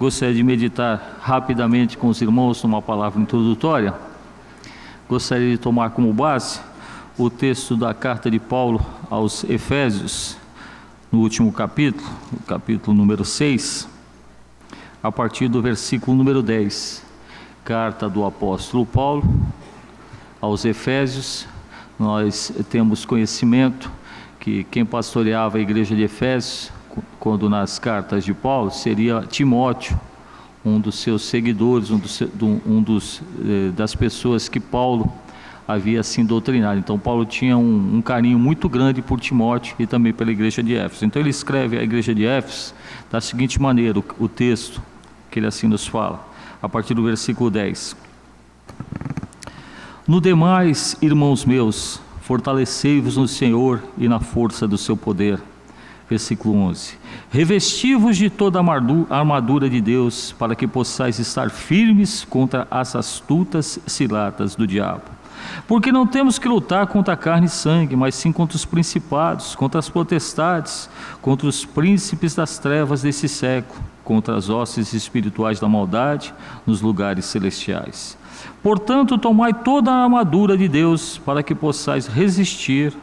gostaria de meditar rapidamente com os irmãos numa palavra introdutória. Gostaria de tomar como base o texto da carta de Paulo aos Efésios, no último capítulo, o capítulo número 6, a partir do versículo número 10. Carta do apóstolo Paulo aos Efésios. Nós temos conhecimento que quem pastoreava a igreja de Efésios, quando nas cartas de Paulo, seria Timóteo, um dos seus seguidores, das pessoas que Paulo havia assim doutrinado. Então Paulo tinha um carinho muito grande por Timóteo e também pela igreja de Éfeso. Então ele escreve à igreja de Éfeso da seguinte maneira, o texto que ele assim nos fala, a partir do versículo 10. No demais, irmãos meus, fortalecei-vos no Senhor e na força do seu poder. Versículo 11. Revesti-vos de toda a armadura de Deus, para que possais estar firmes contra as astutas ciladas do diabo. Porque não temos que lutar contra a carne e sangue, mas sim contra os principados, contra as potestades, contra os príncipes das trevas desse século, contra as hostes espirituais da maldade nos lugares celestiais. Portanto, tomai toda a armadura de Deus, para que possais resistir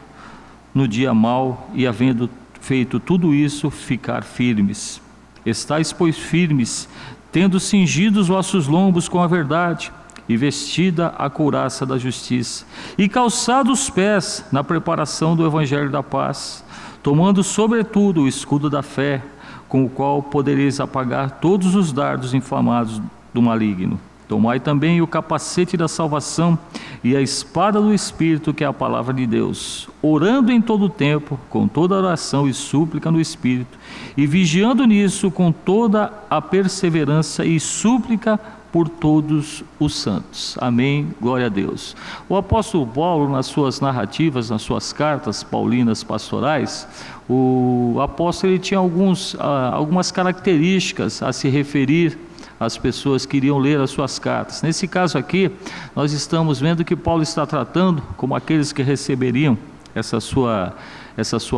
no dia mau e, havendo feito tudo isso, ficar firmes. Estais, pois, firmes, tendo cingido os vossos lombos com a verdade, e vestida a couraça da justiça, e calçados os pés na preparação do evangelho da paz, tomando sobretudo o escudo da fé, com o qual podereis apagar todos os dardos inflamados do maligno. Tomai também o capacete da salvação e a espada do Espírito, que é a palavra de Deus, orando em todo o tempo, com toda oração e súplica no Espírito, e vigiando nisso com toda a perseverança e súplica por todos os santos. Amém, glória a Deus. O apóstolo Paulo, nas suas narrativas, nas suas cartas paulinas pastorais, o apóstolo ele tinha algumas características a se referir às pessoas que iriam ler as suas cartas. Nesse caso aqui, nós estamos vendo que Paulo está tratando como aqueles que receberiam essa sua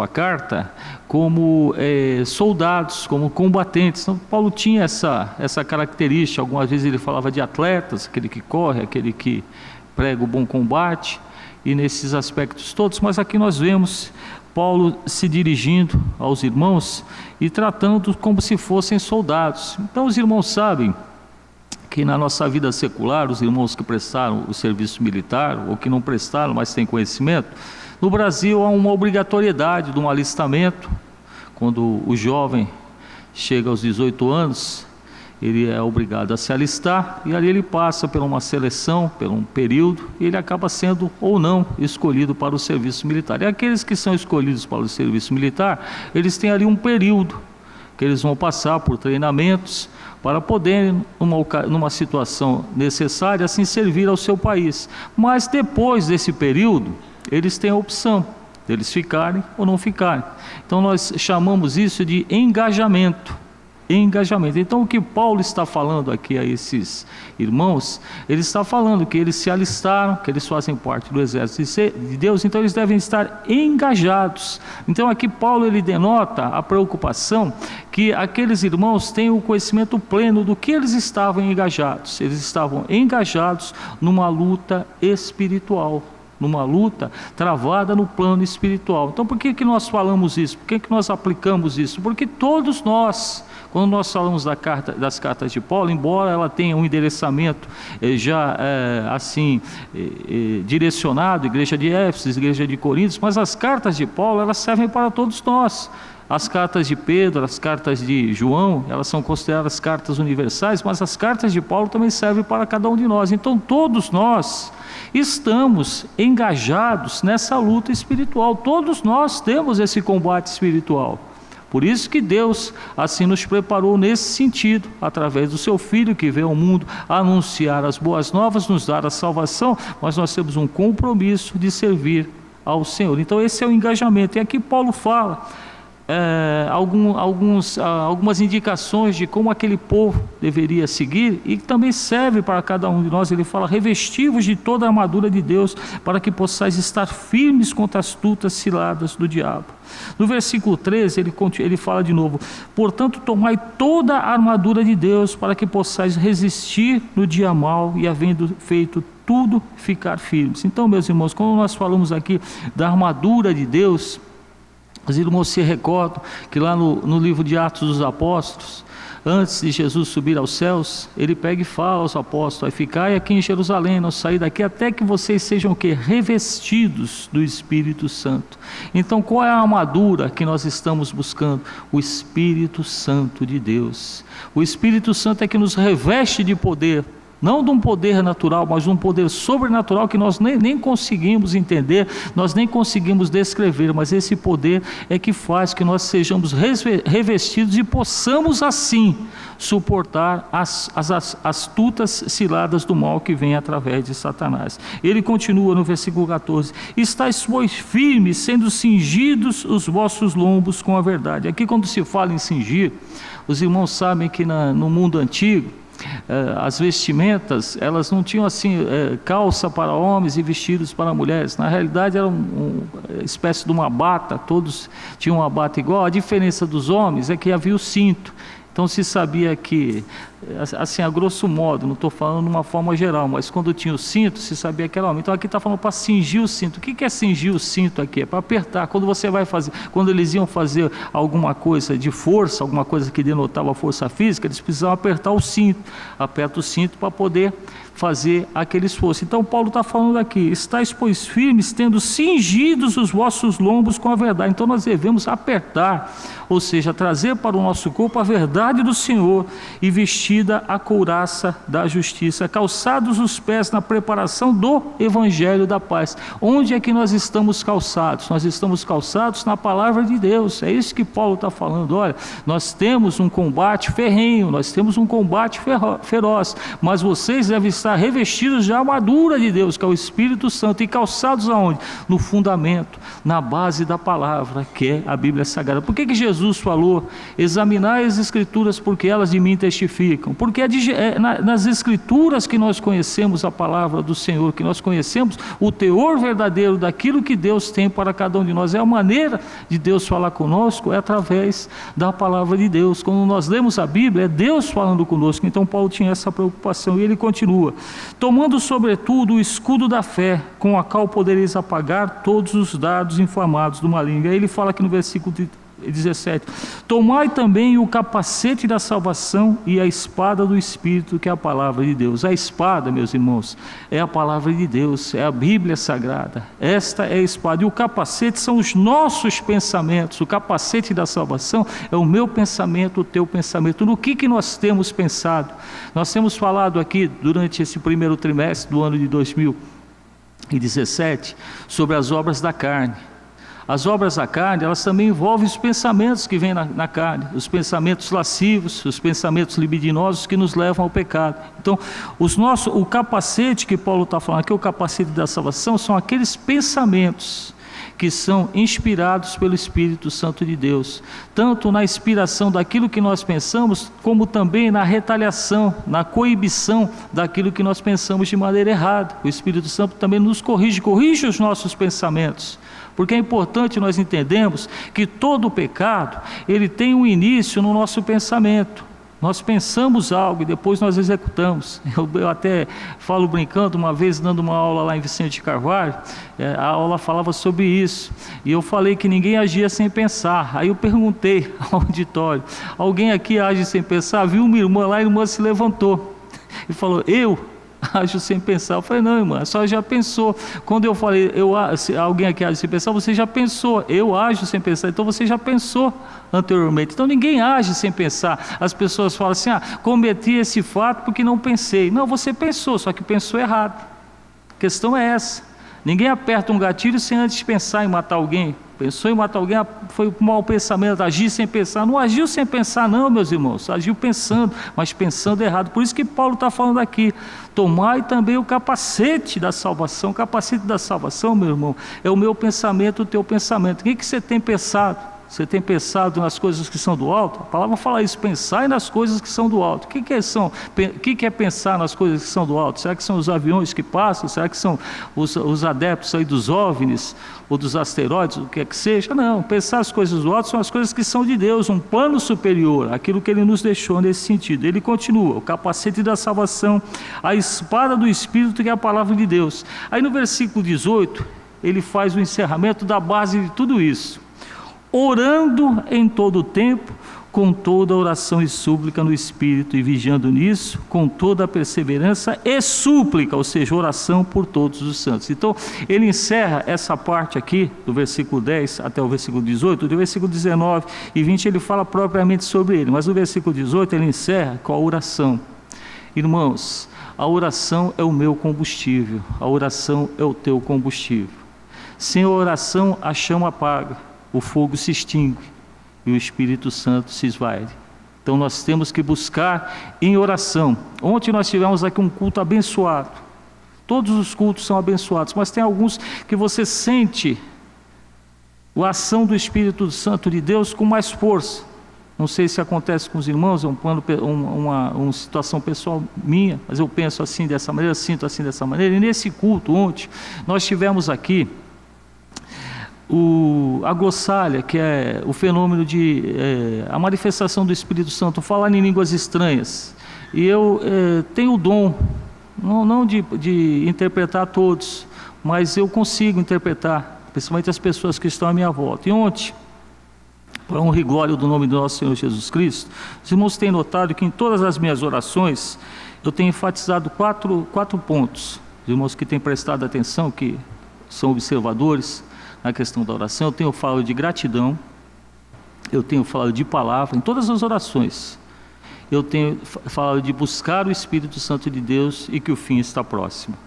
carta como soldados, como combatentes. Então Paulo tinha essa característica. Algumas vezes ele falava de atletas, aquele que corre, aquele que prega o bom combate, e nesses aspectos todos. Mas aqui nós vemos Paulo se dirigindo aos irmãos e tratando como se fossem soldados. Então os irmãos sabem que na nossa vida secular, os irmãos que prestaram o serviço militar, ou que não prestaram, mas têm conhecimento, no Brasil há uma obrigatoriedade de um alistamento. Quando o jovem chega aos 18 anos, ele é obrigado a se alistar, e ali ele passa por uma seleção, por um período, e ele acaba sendo ou não escolhido para o serviço militar. E aqueles que são escolhidos para o serviço militar, eles têm ali um período que eles vão passar por treinamentos para poderem, numa situação necessária, assim servir ao seu país. Mas depois desse período, eles têm a opção deles ficarem ou não ficarem. Então nós chamamos isso de engajamento. Então o que Paulo está falando aqui a esses irmãos, ele está falando que eles se alistaram, que eles fazem parte do exército de Deus, então eles devem estar engajados. Então aqui Paulo ele denota a preocupação que aqueles irmãos tenham o conhecimento pleno do que eles estavam engajados. Eles estavam engajados numa luta espiritual, numa luta travada no plano espiritual. Então por que nós falamos isso? Por que nós aplicamos isso? Porque todos nós, quando nós falamos das cartas de Paulo, embora ela tenha um endereçamento direcionado, igreja de Éfeso, igreja de Coríntios, mas as cartas de Paulo, elas servem para todos nós. As cartas de Pedro, as cartas de João, elas são consideradas cartas universais, mas as cartas de Paulo também servem para cada um de nós. Então todos nós estamos engajados nessa luta espiritual, todos nós temos esse combate espiritual. Por isso que Deus assim nos preparou nesse sentido, através do seu Filho que veio ao mundo anunciar as boas novas, nos dar a salvação, mas nós temos um compromisso de servir ao Senhor. Então esse é o engajamento, e aqui Paulo fala algumas indicações de como aquele povo deveria seguir, e também serve para cada um de nós. Ele fala: revesti-vos de toda a armadura de Deus, para que possais estar firmes contra as astutas ciladas do diabo. No versículo 13 ele fala de novo: portanto tomai toda a armadura de Deus, para que possais resistir no dia mau, e havendo feito tudo, ficar firmes. Então, meus irmãos, quando nós falamos aqui da armadura de Deus, os irmãos se recordam que lá no livro de Atos dos Apóstolos, antes de Jesus subir aos céus, ele pega e fala aos apóstolos: ficai aqui em Jerusalém, não saí daqui, até que vocês sejam o quê? Revestidos do Espírito Santo. Então, qual é a armadura que nós estamos buscando? O Espírito Santo de Deus. O Espírito Santo é que nos reveste de poder, não de um poder natural, mas de um poder sobrenatural que nós nem conseguimos entender, nós nem conseguimos descrever, mas esse poder é que faz que nós sejamos revestidos e possamos assim suportar as astutas ciladas do mal que vem através de Satanás. Ele continua no versículo 14: estáis, pois, firmes, sendo cingidos os vossos lombos com a verdade. Aqui, quando se fala em cingir, os irmãos sabem que no mundo antigo, as vestimentas, elas não tinham assim calça para homens e vestidos para mulheres. Na realidade era uma espécie de uma bata, todos tinham uma bata igual. A diferença dos homens é que havia o cinto. Então se sabia que, assim, a grosso modo, não estou falando de uma forma geral, mas quando tinha o cinto, se sabia que era homem. Então aqui está falando para cingir o cinto. O que é cingir o cinto aqui? É para apertar. Quando você vai fazer, quando eles iam fazer alguma coisa de força, alguma coisa que denotava força física, eles precisavam apertar o cinto. Aperta o cinto para poder fazer aquele esforço. Então Paulo está falando aqui: estáis, pois, firmes, tendo cingidos os vossos lombos com a verdade. Então nós devemos apertar, ou seja, trazer para o nosso corpo a verdade do Senhor, e vestida a couraça da justiça, calçados os pés na preparação do evangelho da paz. Onde é que nós estamos calçados? Nós estamos calçados na palavra de Deus. É isso que Paulo está falando. Olha, nós temos um combate ferrenho, nós temos um combate feroz, mas vocês devem estar revestidos de armadura de Deus, que é o Espírito Santo, e calçados aonde? No fundamento, na base da palavra, que é a Bíblia Sagrada. Por que Jesus falou: examinai as Escrituras, porque elas de mim testificam? Porque nas Escrituras que nós conhecemos a palavra do Senhor, que nós conhecemos o teor verdadeiro daquilo que Deus tem para cada um de nós. É a maneira de Deus falar conosco, é através da palavra de Deus. Quando nós lemos a Bíblia, é Deus falando conosco. Então Paulo tinha essa preocupação, e ele continua: tomando sobretudo o escudo da fé, com a qual podereis apagar todos os dardos inflamados do maligno. Aí ele fala aqui no versículo 17: tomai também o capacete da salvação e a espada do Espírito, que é a palavra de Deus. A espada, meus irmãos, é a palavra de Deus, é a Bíblia Sagrada. Esta é a espada. E o capacete são os nossos pensamentos. O capacete da salvação é o meu pensamento, o teu pensamento. No que nós temos pensado? Nós temos falado aqui durante esse primeiro trimestre do ano de 2017 sobre as obras da carne. As obras da carne, elas também envolvem os pensamentos que vêm na carne, os pensamentos lascivos, os pensamentos libidinosos que nos levam ao pecado. Então, o capacete que Paulo está falando aqui, o capacete da salvação, são aqueles pensamentos que são inspirados pelo Espírito Santo de Deus, tanto na inspiração daquilo que nós pensamos, como também na retaliação, na coibição daquilo que nós pensamos de maneira errada. O Espírito Santo também nos corrige os nossos pensamentos, porque é importante nós entendermos que todo pecado, ele tem um início no nosso pensamento. Nós pensamos algo e depois nós executamos. Eu até falo brincando, uma vez dando uma aula lá em Vicente de Carvalho, a aula falava sobre isso, e eu falei que ninguém agia sem pensar. Aí eu perguntei ao auditório: alguém aqui age sem pensar? Viu uma irmã lá, a irmã se levantou e falou: eu ajo sem pensar. Eu falei: não, irmã, a senhora já pensou. Quando eu falei, se alguém aqui age sem pensar, você já pensou. Eu ajo sem pensar, então você já pensou anteriormente. Então ninguém age sem pensar. As pessoas falam assim: cometi esse fato porque não pensei. Não, você pensou, só que pensou errado. A questão é essa. Ninguém aperta um gatilho sem antes pensar em matar alguém. Pensou em matar alguém, foi um mau pensamento, agir sem pensar. Não agiu sem pensar não, meus irmãos, agiu pensando, mas pensando errado. Por isso que Paulo está falando aqui: tomai também o capacete da salvação. O capacete da salvação, meu irmão, é o meu pensamento, o teu pensamento. O que você tem pensado? Você tem pensado nas coisas que são do alto? A palavra fala isso, pensar nas coisas que são do alto. O que é pensar nas coisas que são do alto? Será que são os aviões que passam? Será que são os adeptos aí dos OVNIs ou dos asteroides, o que é que seja? Não, pensar as coisas do alto são as coisas que são de Deus, um plano superior, aquilo que Ele nos deixou nesse sentido. Ele continua, o capacete da salvação, a espada do Espírito, que é a palavra de Deus. Aí no versículo 18, ele faz o encerramento da base de tudo isso. Orando em todo o tempo, com toda oração e súplica no Espírito, e vigiando nisso, com toda a perseverança e súplica, ou seja, oração por todos os santos. Então, ele encerra essa parte aqui, do versículo 10 até o versículo 18, do versículo 19 e 20 ele fala propriamente sobre ele, mas no versículo 18 ele encerra com a oração. Irmãos, a oração é o meu combustível, a oração é o teu combustível. Sem a oração, a chama apaga, o fogo se extingue e o Espírito Santo se esvai. Então nós temos que buscar em oração. Ontem nós tivemos aqui um culto abençoado. Todos os cultos são abençoados, mas tem alguns que você sente a ação do Espírito Santo de Deus com mais força. Não sei se acontece com os irmãos, é uma situação pessoal minha, mas eu penso assim dessa maneira, sinto assim dessa maneira. E nesse culto ontem, nós tivemos aqui a glossália, que é o fenômeno a manifestação do Espírito Santo, falar em línguas estranhas. E eu tenho o dom, não de interpretar todos, mas eu consigo interpretar, principalmente as pessoas que estão à minha volta. E ontem, para honra e glória do nome do nosso Senhor Jesus Cristo, os irmãos têm notado que em todas as minhas orações, eu tenho enfatizado quatro pontos. Os irmãos que têm prestado atenção, que são observadores na questão da oração, eu tenho falado de gratidão, eu tenho falado de palavra, em todas as orações, eu tenho falado de buscar o Espírito Santo de Deus e que o fim está próximo.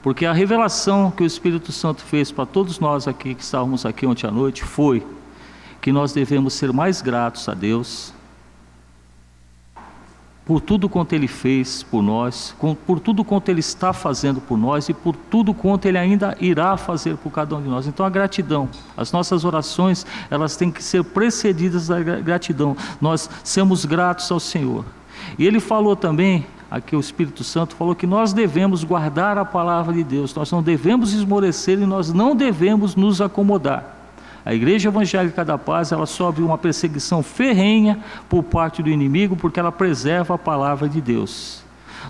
Porque a revelação que o Espírito Santo fez para todos nós aqui, que estávamos aqui ontem à noite, foi que nós devemos ser mais gratos a Deus, por tudo quanto Ele fez por nós, por tudo quanto Ele está fazendo por nós e por tudo quanto Ele ainda irá fazer por cada um de nós. Então a gratidão, as nossas orações, elas têm que ser precedidas da gratidão, nós sermos gratos ao Senhor. E Ele falou também, aqui o Espírito Santo falou que nós devemos guardar a palavra de Deus, nós não devemos esmorecer e nós não devemos nos acomodar. A Igreja Evangélica da Paz, ela sofre uma perseguição ferrenha por parte do inimigo, porque ela preserva a palavra de Deus.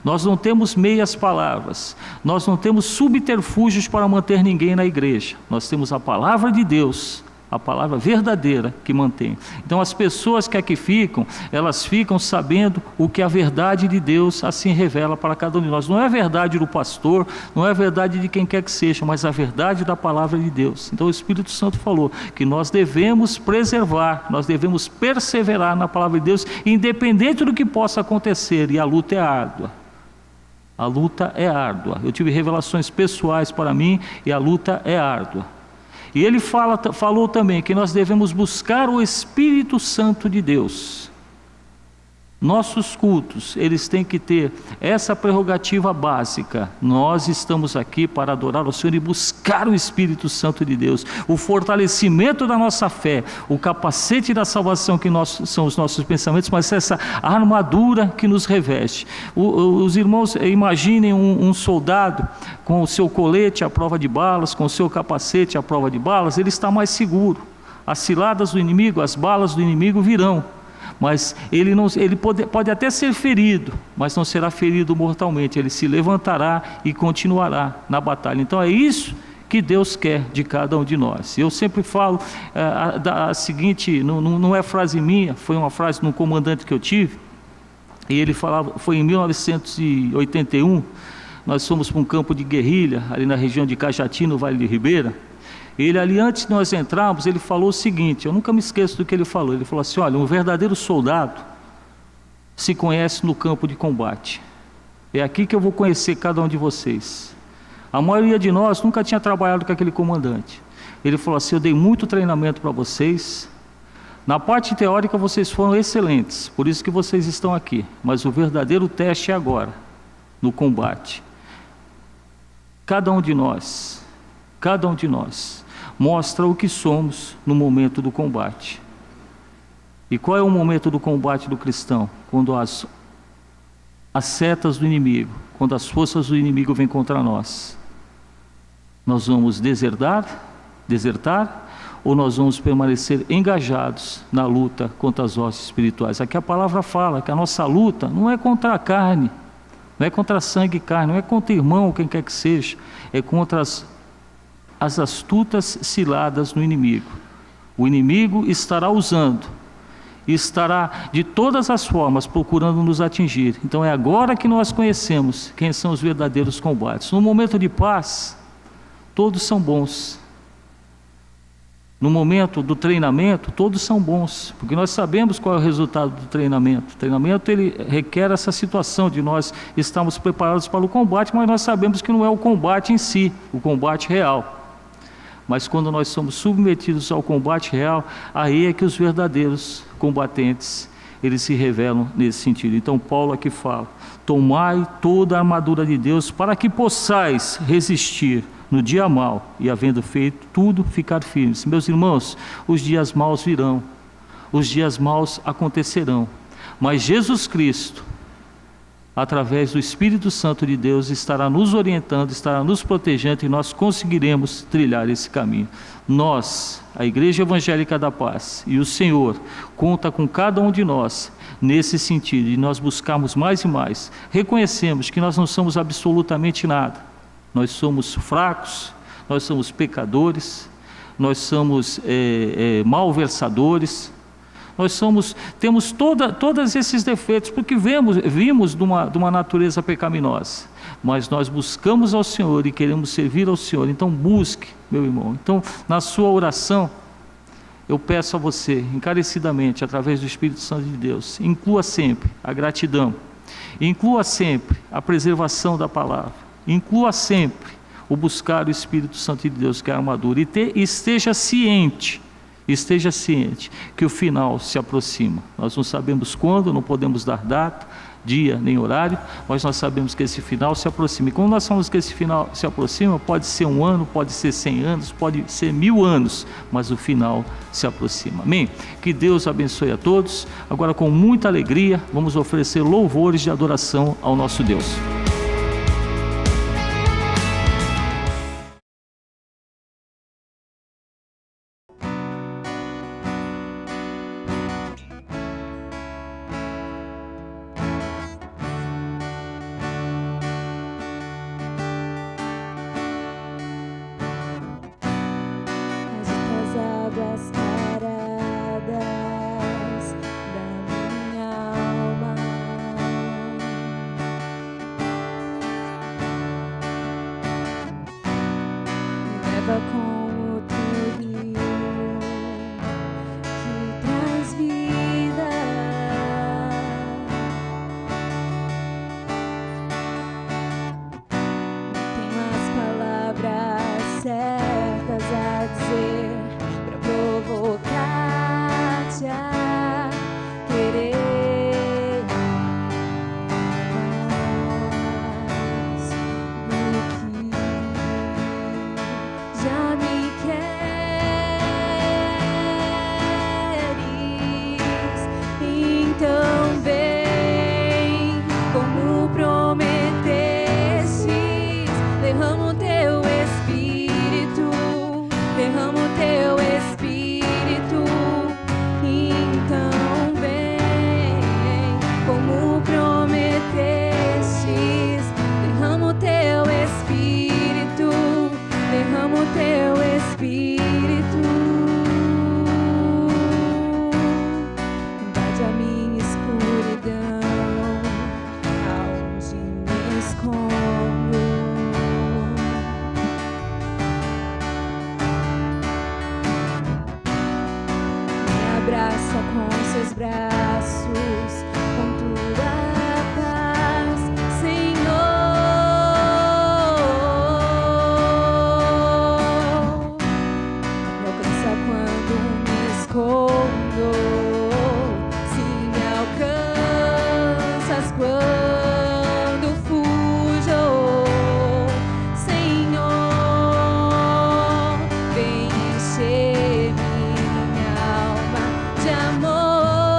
Nós não temos meias palavras, nós não temos subterfúgios para manter ninguém na igreja. Nós temos a palavra de Deus, a palavra verdadeira que mantém. Então as pessoas que aqui ficam, elas ficam sabendo o que a verdade de Deus assim revela para cada um de nós. Não é a verdade do pastor, não é a verdade de quem quer que seja, mas a verdade da palavra de Deus. Então o Espírito Santo falou que nós devemos preservar, nós devemos perseverar na palavra de Deus, independente do que possa acontecer, e a luta é árdua. A luta é árdua. Eu tive revelações pessoais para mim e a luta é árdua. E ele falou também que nós devemos buscar o Espírito Santo de Deus. Nossos cultos, eles têm que ter essa prerrogativa básica. Nós estamos aqui para adorar o Senhor e buscar o Espírito Santo de Deus, o fortalecimento da nossa fé, o capacete da salvação que são os nossos pensamentos, mas essa armadura que nos reveste. Os irmãos, imaginem um soldado com o seu colete à prova de balas, com o seu capacete à prova de balas, ele está mais seguro. As ciladas do inimigo, as balas do inimigo virão. Mas ele pode até ser ferido, mas não será ferido mortalmente. Ele se levantará e continuará na batalha. Então é isso que Deus quer de cada um de nós. Eu sempre falo a seguinte, não é frase minha, foi uma frase de um comandante que eu tive, e ele falava, foi em 1981, nós fomos para um campo de guerrilha, ali na região de Cajati, no Vale de Ribeira. Ele ali, antes de nós entrarmos, ele falou o seguinte, eu nunca me esqueço do que ele falou assim, olha, um verdadeiro soldado se conhece no campo de combate, é aqui que eu vou conhecer cada um de vocês. A maioria de nós nunca tinha trabalhado com aquele comandante. Ele falou assim, eu dei muito treinamento para vocês, na parte teórica vocês foram excelentes, por isso que vocês estão aqui, mas o verdadeiro teste é agora, no combate. Cada um de nós mostra o que somos no momento do combate. E qual é o momento do combate do cristão? Quando as setas do inimigo, quando as forças do inimigo vêm contra nós. Nós vamos desertar, ou nós vamos permanecer engajados na luta contra as hostes espirituais? Aqui a palavra fala que a nossa luta não é contra a carne, não é contra sangue e carne, não é contra irmão, quem quer que seja, é contra as astutas ciladas do inimigo. O inimigo estará usando, estará de todas as formas procurando nos atingir. Então é agora que nós conhecemos quem são os verdadeiros combates. No momento de paz, todos são bons. No momento do treinamento, todos são bons, porque nós sabemos qual é o resultado do treinamento. O treinamento, ele requer essa situação de nós estarmos preparados para o combate, mas nós sabemos que não é o combate em si, o combate real. Mas quando nós somos submetidos ao combate real, aí é que os verdadeiros combatentes, eles se revelam nesse sentido. Então Paulo aqui fala: tomai toda a armadura de Deus para que possais resistir no dia mau e, havendo feito tudo, ficar firmes. Meus irmãos, os dias maus virão, os dias maus acontecerão, mas Jesus Cristo, através do Espírito Santo de Deus, estará nos orientando, estará nos protegendo, e nós conseguiremos trilhar esse caminho. Nós, a Igreja Evangélica da Paz, e o Senhor conta com cada um de nós nesse sentido, e nós buscamos mais e mais. Reconhecemos que nós não somos absolutamente nada, nós somos fracos, nós somos pecadores, nós somos malversadores, temos todos esses defeitos, porque vimos de uma natureza pecaminosa, mas nós buscamos ao Senhor e queremos servir ao Senhor. Então busque, meu irmão. Então, na sua oração, eu peço a você, encarecidamente, através do Espírito Santo de Deus, inclua sempre a gratidão, inclua sempre a preservação da palavra, inclua sempre o buscar o Espírito Santo de Deus, que é a armadura, e esteja ciente que o final se aproxima. Nós não sabemos quando, não podemos dar data, dia nem horário, mas nós sabemos que esse final se aproxima. E quando nós falamos que esse final se aproxima, pode ser 1 ano, pode ser 100 anos, pode ser 1000 anos, mas o final se aproxima. Amém? Que Deus abençoe a todos. Agora, com muita alegria, vamos oferecer louvores de adoração ao nosso Deus. Águas paradas da minha alma, me leva com o teu rio que traz vida. Tenho as palavras certas a dizer, provocar-te a querer mais do que já me queres. Então vem, como prometestes, derrama o teu Espírito, derrama o teu Espírito. Então vem, como prometestes, derrama o teu Espírito, derrama o teu Espírito. Invade a minha escuridão, aonde me escondo. Abraça com seus braços, com tua paz, Senhor. Me alcança quando me escondo, se me alcanças quando fujo, Senhor. Vem encher minha alma de amor.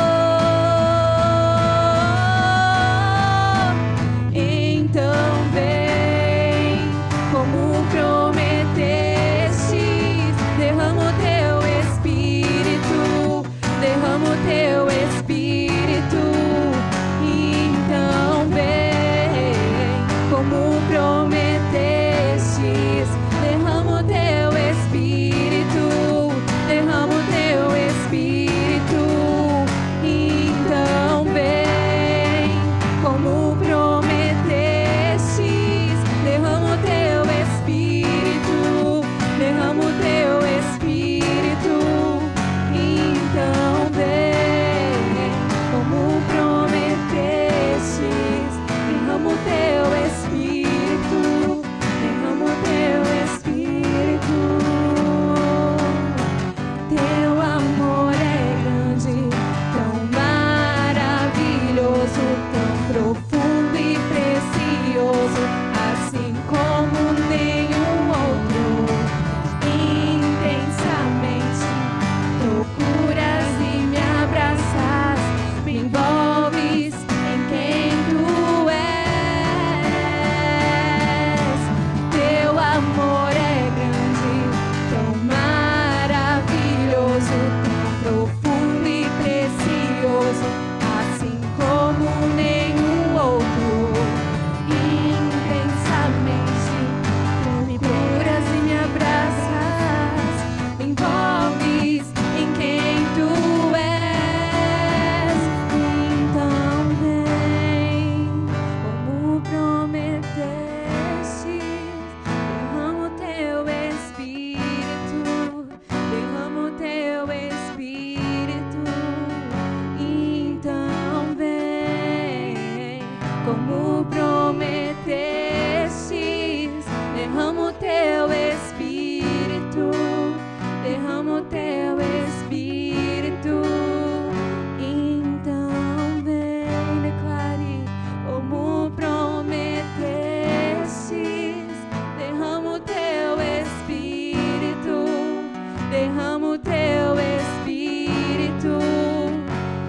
derrama o teu Espírito.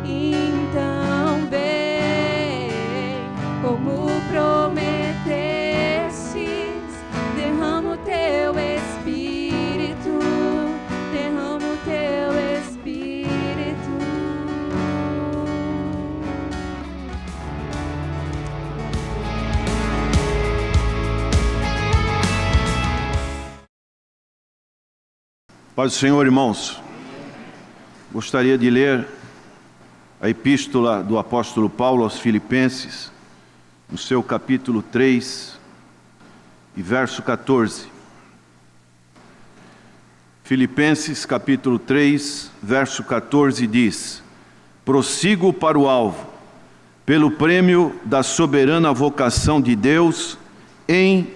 Então vem, como prometestes, derrama o teu Espírito, derrama o teu Espírito. Paz do Senhor, irmãos. Gostaria de ler a epístola do apóstolo Paulo aos Filipenses, no seu capítulo 3 e verso 14. Filipenses capítulo 3, verso 14 diz: prossigo para o alvo, pelo prêmio da soberana vocação de Deus em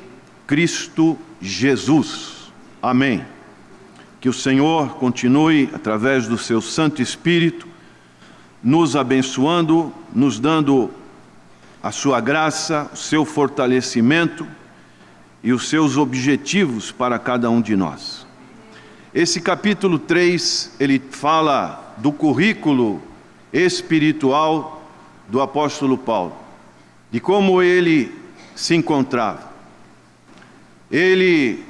Cristo Jesus. Amém. Que o Senhor continue, através do seu Santo Espírito, nos abençoando, nos dando a sua graça, o seu fortalecimento e os seus objetivos para cada um de nós. Esse capítulo 3, ele fala do currículo espiritual do apóstolo Paulo, de como ele se encontrava. Ele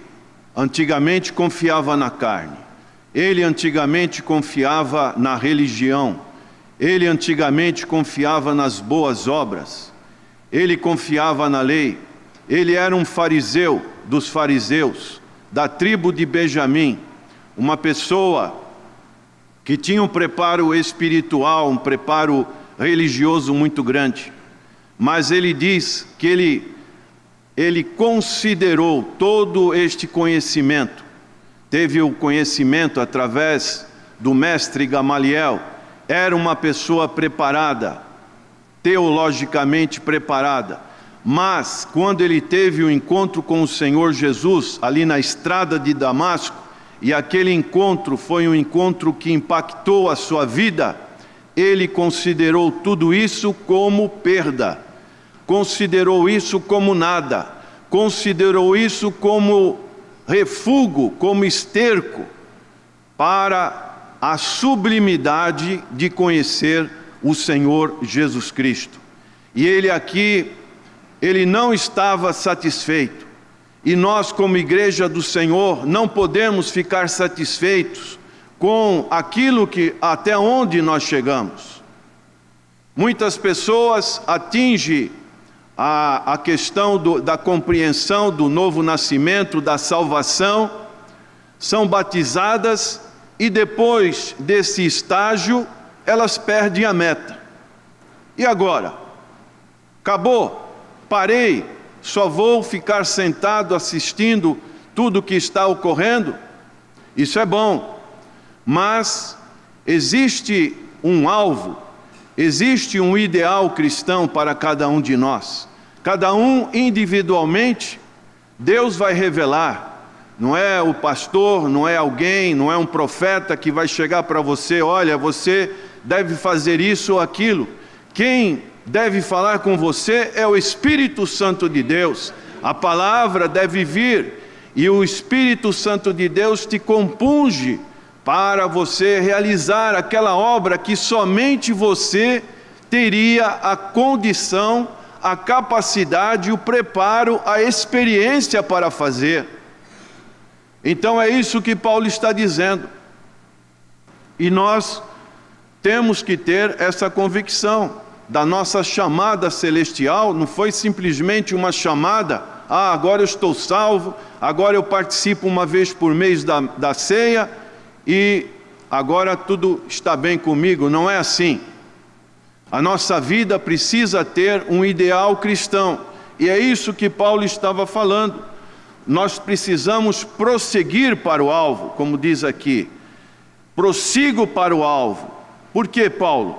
antigamente confiava na carne, ele antigamente confiava na religião, ele antigamente confiava nas boas obras, ele confiava na lei, ele era um fariseu dos fariseus, da tribo de Benjamim, uma pessoa que tinha um preparo espiritual, um preparo religioso muito grande, mas ele diz que ele considerou todo este conhecimento, teve o conhecimento através do mestre Gamaliel, era uma pessoa preparada, teologicamente preparada, mas quando ele teve o encontro com o Senhor Jesus, ali na estrada de Damasco, e aquele encontro foi um encontro que impactou a sua vida, ele considerou tudo isso como perda, considerou isso como nada, considerou isso como refúgio, como esterco para a sublimidade de conhecer o Senhor Jesus Cristo. E ele aqui, ele não estava satisfeito. E nós, como igreja do Senhor, não podemos ficar satisfeitos com aquilo que, até onde nós chegamos. Muitas pessoas atingem a questão da compreensão do novo nascimento, da salvação, são batizadas e depois desse estágio, elas perdem a meta. E agora? Acabou, parei, só vou ficar sentado assistindo tudo o que está ocorrendo? Isso é bom, mas existe um alvo, existe um ideal cristão para cada um de nós. Cada um individualmente, Deus vai revelar. Não é o pastor, não é alguém, não é um profeta que vai chegar para você, olha, você deve fazer isso ou aquilo. Quem deve falar com você é o Espírito Santo de Deus. A palavra deve vir e o Espírito Santo de Deus te compunge para você realizar aquela obra que somente você teria a condição, a capacidade, o preparo, a experiência para fazer. Então é isso que Paulo está dizendo. E nós temos que ter essa convicção da nossa chamada celestial. Não foi simplesmente uma chamada, agora eu estou salvo, agora eu participo uma vez por mês da ceia e agora tudo está bem comigo. Não é assim. A nossa vida precisa ter um ideal cristão. E é isso que Paulo estava falando. Nós precisamos prosseguir para o alvo, como diz aqui. Prossigo para o alvo. Por quê, Paulo?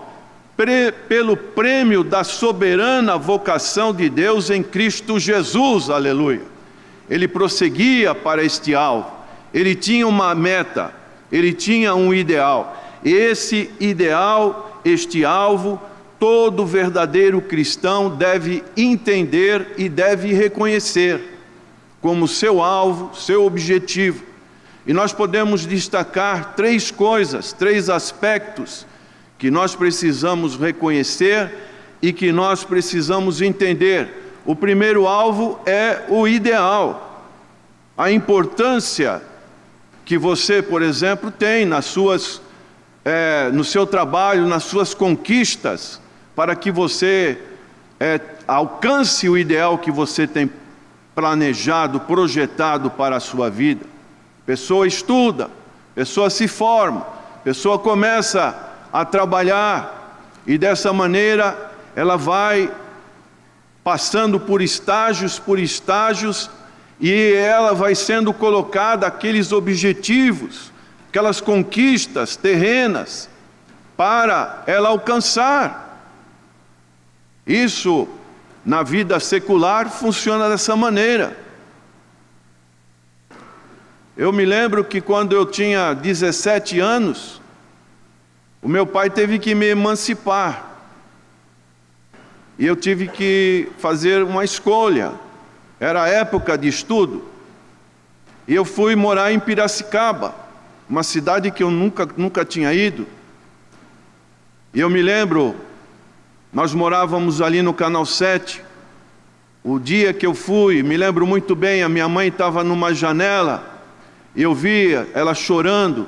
Pelo prêmio da soberana vocação de Deus em Cristo Jesus, aleluia. Ele prosseguia para este alvo. Ele tinha uma meta, ele tinha um ideal. Esse ideal, este alvo, todo verdadeiro cristão deve entender e deve reconhecer como seu alvo, seu objetivo. E nós podemos destacar 3 coisas, 3 aspectos que nós precisamos reconhecer e que nós precisamos entender. O primeiro alvo é o ideal, a importância que você, por exemplo, tem no seu trabalho, nas suas conquistas, para que você alcance o ideal que você tem planejado, projetado para a sua vida. Pessoa estuda, pessoa se forma, pessoa começa a trabalhar e dessa maneira ela vai passando por estágios e ela vai sendo colocada aqueles objetivos, aquelas conquistas terrenas para ela alcançar. Isso na vida secular funciona dessa maneira. Eu me lembro que quando eu tinha 17 anos, o meu pai teve que me emancipar. E eu tive que fazer uma escolha. Era época de estudo. E eu fui morar em Piracicaba, uma cidade que eu nunca tinha ido. E eu me lembro, nós morávamos ali no Canal 7. O dia que eu fui, me lembro muito bem, a minha mãe estava numa janela, e eu via ela chorando,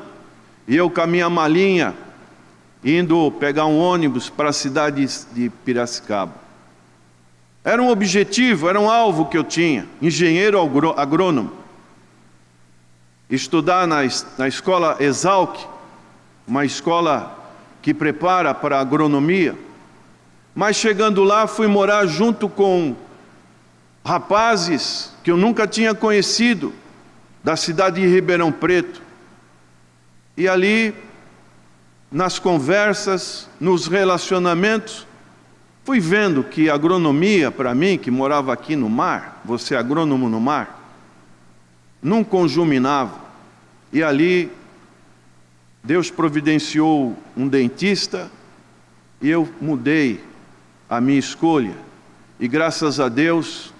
e eu com a minha malinha, indo pegar um ônibus para a cidade de Piracicaba. Era um objetivo, era um alvo que eu tinha, engenheiro agrônomo. Estudar na escola Exalc, uma escola que prepara para a agronomia. Mas chegando lá, fui morar junto com rapazes que eu nunca tinha conhecido, da cidade de Ribeirão Preto. E ali, nas conversas, nos relacionamentos, fui vendo que a agronomia, para mim, que morava aqui no mar, você é agrônomo no mar, não conjuminava. E ali, Deus providenciou um dentista e eu mudei a minha escolha. E graças a Deus,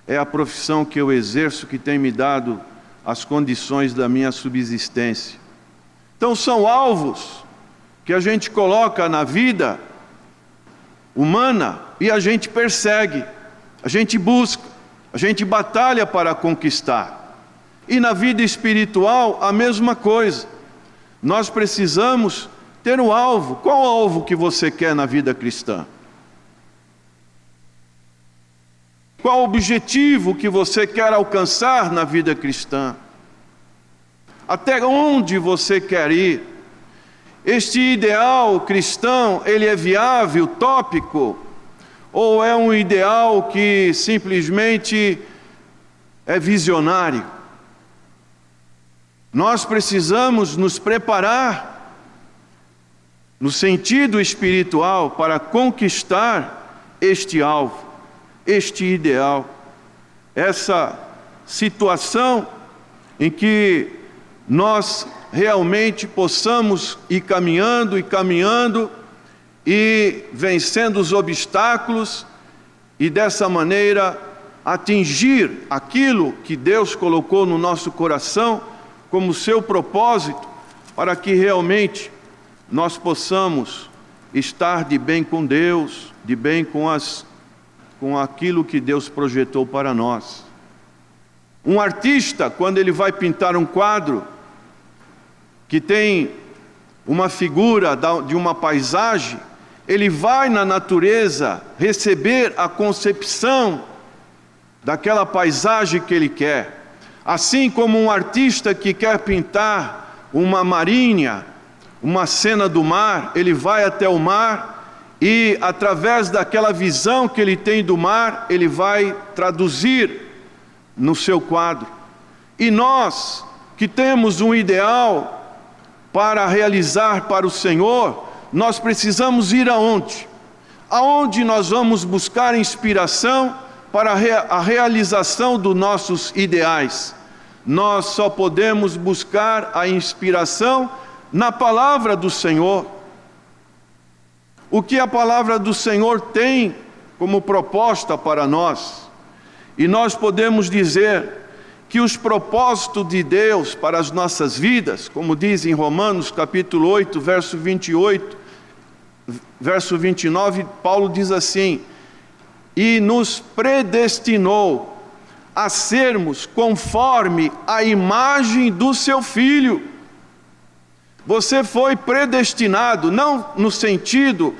é a profissão que eu exerço que tem me dado as condições da minha subsistência. Então são alvos que a gente coloca na vida humana e a gente persegue, a gente busca, a gente batalha para conquistar. E na vida espiritual a mesma coisa. Nós precisamos ter um alvo. Qual alvo que você quer na vida cristã? Qual o objetivo que você quer alcançar na vida cristã? Até onde você quer ir? Este ideal cristão, ele é viável, utópico? Ou é um ideal que simplesmente é visionário? Nós precisamos nos preparar no sentido espiritual para conquistar este alvo, este ideal, essa situação em que nós realmente possamos ir caminhando e vencendo os obstáculos e dessa maneira atingir aquilo que Deus colocou no nosso coração como seu propósito, para que realmente nós possamos estar de bem com Deus, de bem com aquilo que Deus projetou para nós. Um artista, quando ele vai pintar um quadro que tem uma figura de uma paisagem, ele vai na natureza receber a concepção daquela paisagem que ele quer. Assim como um artista que quer pintar uma marinha, uma cena do mar, ele vai até o mar e, através daquela visão que ele tem do mar, ele vai traduzir no seu quadro. E nós, que temos um ideal para realizar para o Senhor, nós precisamos ir aonde? Aonde nós vamos buscar inspiração para a realização dos nossos ideais? Nós só podemos buscar a inspiração na palavra do Senhor. O que a palavra do Senhor tem como proposta para nós? E nós podemos dizer que os propósitos de Deus para as nossas vidas, como diz em Romanos capítulo 8, verso 28, verso 29, Paulo diz assim: e nos predestinou a sermos conforme a imagem do seu Filho. Você foi predestinado, não no sentido,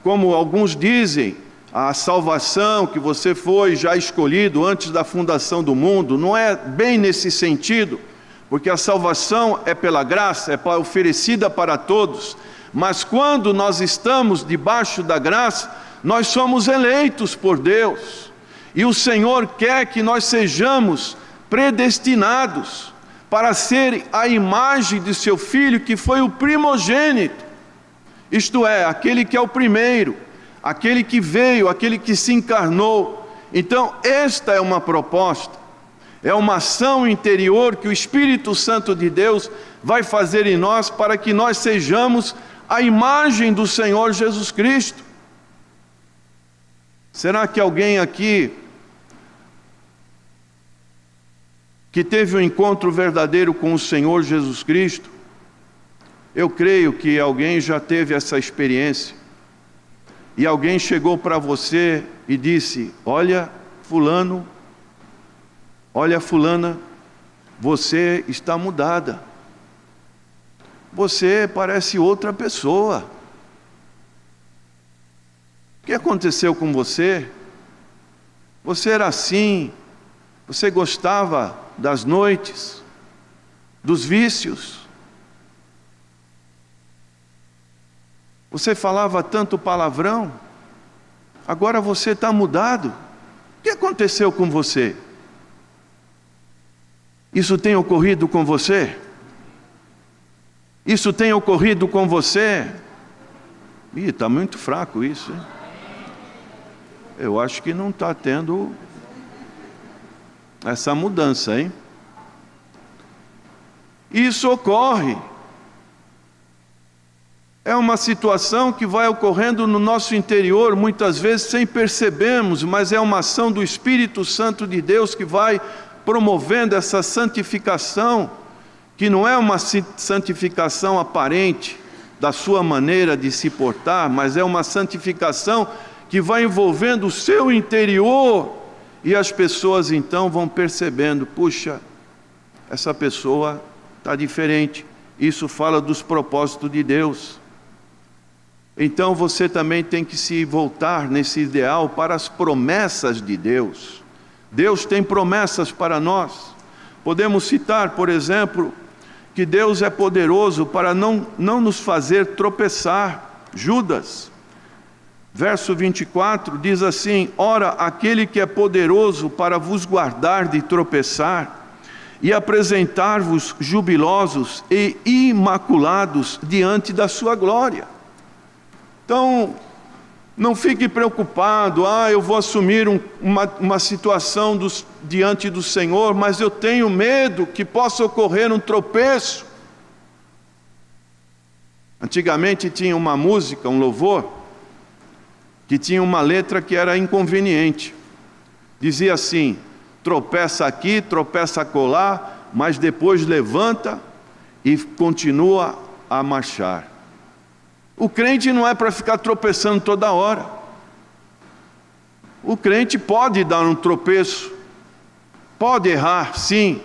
como alguns dizem, a salvação, que você foi já escolhido antes da fundação do mundo. Não é bem nesse sentido, porque a salvação é pela graça, é oferecida para todos. Mas quando nós estamos debaixo da graça, nós somos eleitos por Deus. E o Senhor quer que nós sejamos predestinados para ser a imagem de seu Filho, que foi o primogênito. Isto é, aquele que é o primeiro, aquele que veio, aquele que se encarnou. Então, esta é uma proposta, é uma ação interior que o Espírito Santo de Deus vai fazer em nós, para que nós sejamos a imagem do Senhor Jesus Cristo. Será que alguém aqui que teve um encontro verdadeiro com o Senhor Jesus Cristo? Eu creio que alguém já teve essa experiência. E alguém chegou para você e disse: olha, fulano, olha, fulana, você está mudada. Você parece outra pessoa. O que aconteceu com você? Você era assim, você gostava das noites, dos vícios. Você falava tanto palavrão, agora você está mudado. O que aconteceu com você? Isso tem ocorrido com você? Isso tem ocorrido com você? Ih, está muito fraco isso, hein? Eu acho que não está tendo essa mudança, hein? Isso ocorre. É uma situação que vai ocorrendo no nosso interior, muitas vezes sem percebermos, mas é uma ação do Espírito Santo de Deus que vai promovendo essa santificação, que não é uma santificação aparente da sua maneira de se portar, mas é uma santificação que vai envolvendo o seu interior, e as pessoas então vão percebendo: puxa, essa pessoa está diferente. Isso fala dos propósitos de Deus. Então você também tem que se voltar nesse ideal para as promessas de Deus. Deus tem promessas para nós. Podemos citar, por exemplo, que Deus é poderoso para não nos fazer tropeçar. Judas, verso 24, diz assim: ora, aquele que é poderoso para vos guardar de tropeçar e apresentar-vos jubilosos e imaculados diante da sua glória. Então, não fique preocupado: eu vou assumir uma situação diante do Senhor, mas eu tenho medo que possa ocorrer um tropeço. Antigamente tinha uma música, um louvor, que tinha uma letra que era inconveniente. Dizia assim: tropeça aqui, tropeça acolá, mas depois levanta e continua a marchar. O crente não é para ficar tropeçando toda hora. O crente pode dar um tropeço, pode errar, sim,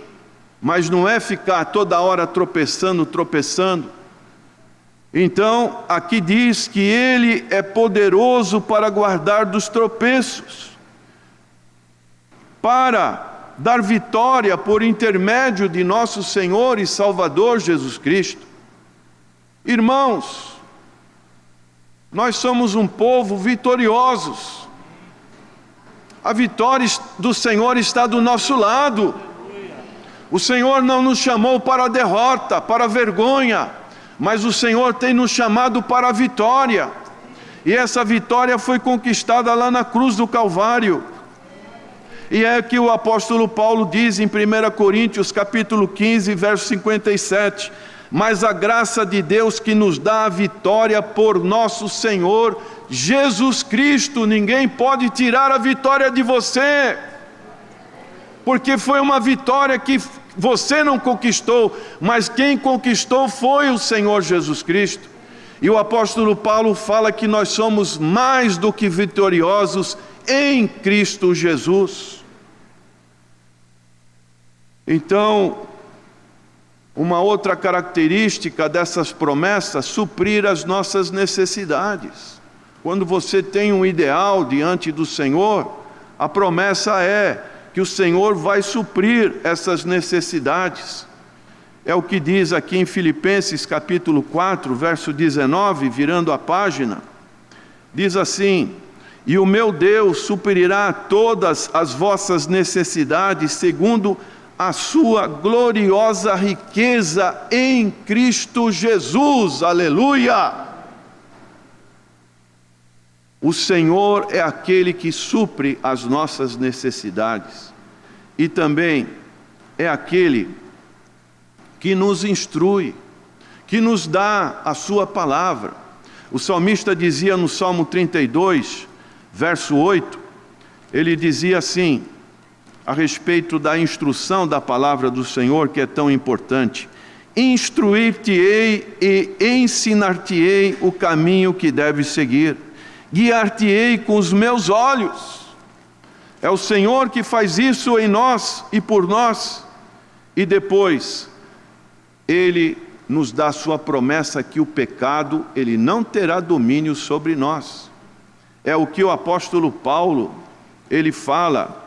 mas não é ficar toda hora tropeçando. Então, aqui diz que Ele é poderoso para guardar dos tropeços, para dar vitória por intermédio de nosso Senhor e Salvador Jesus Cristo. Irmãos, nós somos um povo vitoriosos. A vitória do Senhor está do nosso lado. O Senhor não nos chamou para a derrota, para a vergonha, mas o Senhor tem nos chamado para a vitória. E essa vitória foi conquistada lá na cruz do Calvário. E é que o apóstolo Paulo diz em 1 Coríntios capítulo 15, verso 57: mas a graça de Deus que nos dá a vitória por nosso Senhor Jesus Cristo. Ninguém pode tirar a vitória de você. porque foi uma vitória que você não conquistou, mas quem conquistou foi o Senhor Jesus Cristo. E o apóstolo Paulo fala que nós somos mais do que vitoriosos em Cristo Jesus. Então, uma outra característica dessas promessas, suprir as nossas necessidades. Quando você tem um ideal diante do Senhor, a promessa é que o Senhor vai suprir essas necessidades. É o que diz aqui em Filipenses capítulo 4, verso 19, virando a página, diz assim: e o meu Deus suprirá todas as vossas necessidades segundo a sua gloriosa riqueza em Cristo Jesus. Aleluia! O Senhor é aquele que supre as nossas necessidades e também é aquele que nos instrui, que nos dá a sua palavra. O salmista dizia no Salmo 32, verso 8, ele dizia assim, a respeito da instrução da palavra do Senhor, que é tão importante: instruir-te-ei e ensinar-te-ei o caminho que deves seguir, guiar-te-ei com os meus olhos. É o Senhor que faz isso em nós e por nós. E depois Ele nos dá a sua promessa que o pecado, ele não terá domínio sobre nós. É o que o apóstolo Paulo, ele fala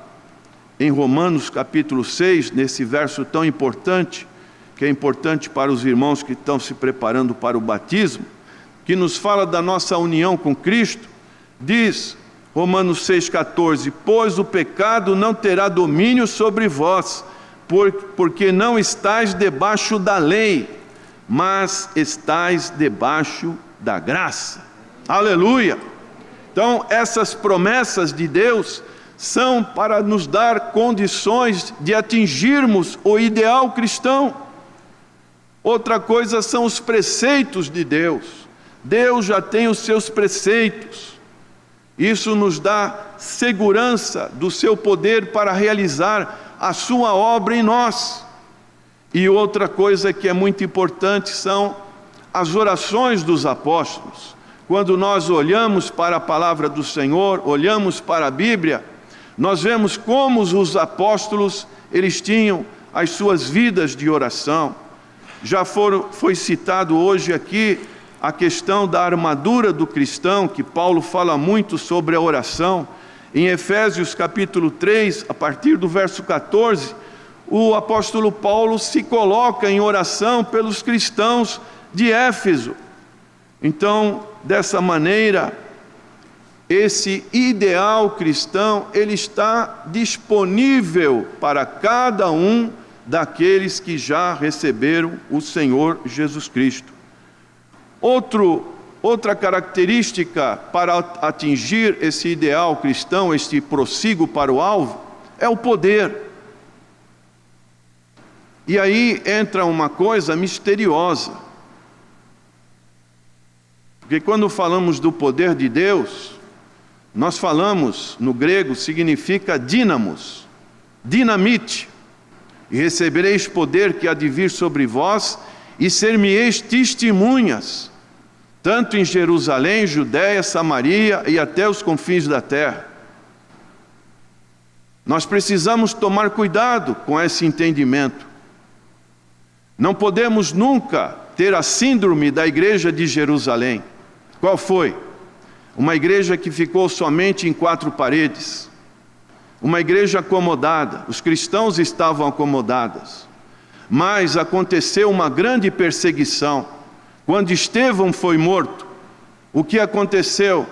em Romanos capítulo 6, nesse verso tão importante, que é importante para os irmãos que estão se preparando para o batismo, que nos fala da nossa união com Cristo. Diz Romanos 6,14: pois o pecado não terá domínio sobre vós, porque não estáis debaixo da lei, mas estáis debaixo da graça. Aleluia! Então, essas promessas de Deus são para nos dar condições de atingirmos o ideal cristão. Outra coisa são os preceitos de Deus. Deus já tem os seus preceitos. Isso nos dá segurança do seu poder para realizar a sua obra em nós. E outra coisa que é muito importante são as orações dos apóstolos. Quando nós olhamos para a palavra do Senhor, olhamos para a Bíblia, nós vemos como os apóstolos, eles tinham as suas vidas de oração. Já foi citado hoje aqui a questão da armadura do cristão, que Paulo fala muito sobre a oração. Em Efésios capítulo 3, a partir do verso 14, o apóstolo Paulo se coloca em oração pelos cristãos de Éfeso. Então, dessa maneira, esse ideal cristão, ele está disponível para cada um daqueles que já receberam o Senhor Jesus Cristo. Outra característica para atingir esse ideal cristão, este prossigo para o alvo, é o poder. E aí entra uma coisa misteriosa. Porque quando falamos do poder de Deus, nós falamos, no grego, significa dínamos, dinamite. E recebereis poder que há de vir sobre vós, e ser-me-eis testemunhas, tanto em Jerusalém, Judéia, Samaria e até os confins da terra. Nós precisamos tomar cuidado com esse entendimento. Não podemos nunca ter a síndrome da igreja de Jerusalém. Qual foi? Uma igreja que ficou somente em 4 paredes. Uma igreja acomodada. Os cristãos estavam acomodados. Mas aconteceu uma grande perseguição. Quando Estevão foi morto, o que aconteceu?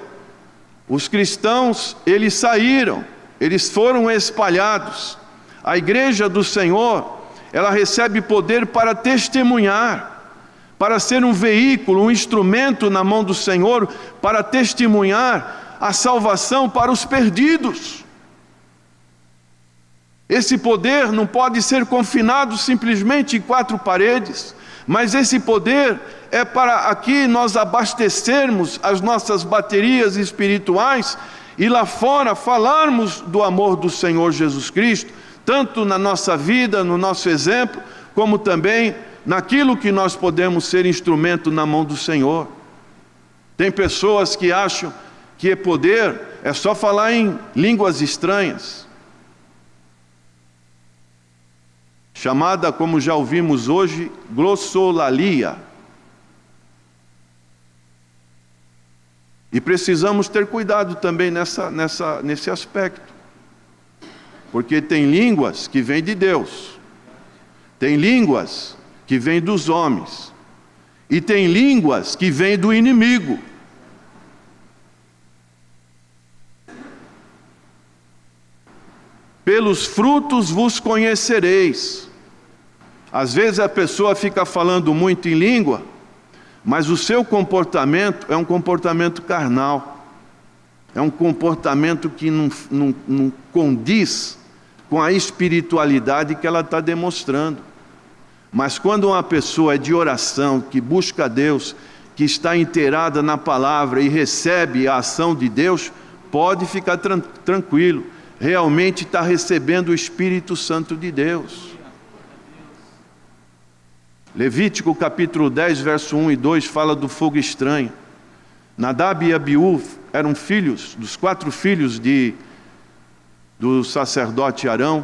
Os cristãos, eles saíram, eles foram espalhados. A igreja do Senhor, ela recebe poder para testemunhar, para ser um veículo, um instrumento na mão do Senhor, para testemunhar a salvação para os perdidos. Esse poder não pode ser confinado simplesmente em 4 paredes, mas esse poder é para aqui nós abastecermos as nossas baterias espirituais e lá fora falarmos do amor do Senhor Jesus Cristo, tanto na nossa vida, no nosso exemplo, como também naquilo que nós podemos ser instrumento na mão do Senhor. Tem pessoas que acham que poder é só falar em línguas estranhas, chamada, como já ouvimos hoje, glossolalia. E precisamos ter cuidado também nesse aspecto, porque tem línguas que vêm de Deus, tem línguas que vêm dos homens, e tem línguas que vêm do inimigo. Pelos frutos vos conhecereis. Às vezes a pessoa fica falando muito em língua, mas o seu comportamento é um comportamento carnal. É um comportamento que não condiz com a espiritualidade que ela está demonstrando. Mas quando uma pessoa é de oração, que busca a Deus, que está inteirada na palavra e recebe a ação de Deus, pode ficar tranquilo. Realmente está recebendo o Espírito Santo de Deus. Levítico capítulo 10, verso 1 e 2 fala do fogo estranho. Nadab e Abiú eram filhos, dos 4 filhos do sacerdote Arão.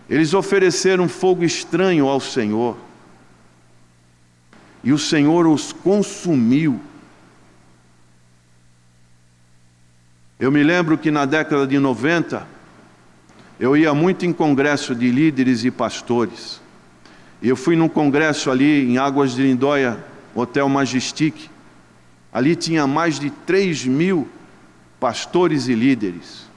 Eles ofereceram fogo estranho ao Senhor, e o Senhor os consumiu. Eu me lembro que na década de 90, eu ia muito em congresso de líderes e pastores. E eu fui num congresso ali em Águas de Lindóia, Hotel Majestic. Ali tinha mais de 3.000 pastores e líderes.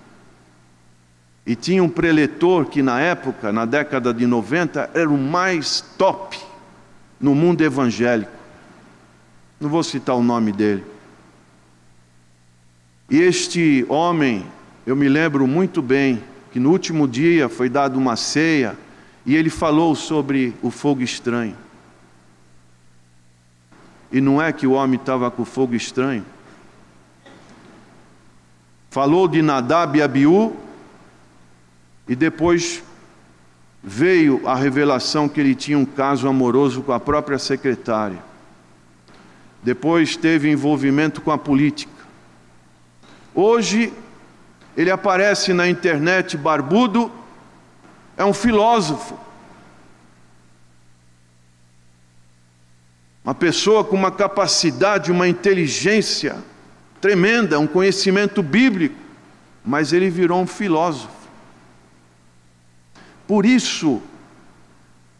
E tinha um preletor que na época, na década de 90, era o mais top no mundo evangélico. Não vou citar o nome dele. E este homem, eu me lembro muito bem, que no último dia foi dada uma ceia, e ele falou sobre o fogo estranho. E não é que o homem estava com fogo estranho. Falou de Nadab e Abiú, e depois veio a revelação que ele tinha um caso amoroso com a própria secretária. Depois teve envolvimento com a política. Hoje, ele aparece na internet barbudo, é um filósofo. Uma pessoa com uma capacidade, uma inteligência tremenda, um conhecimento bíblico, mas ele virou um filósofo. Por isso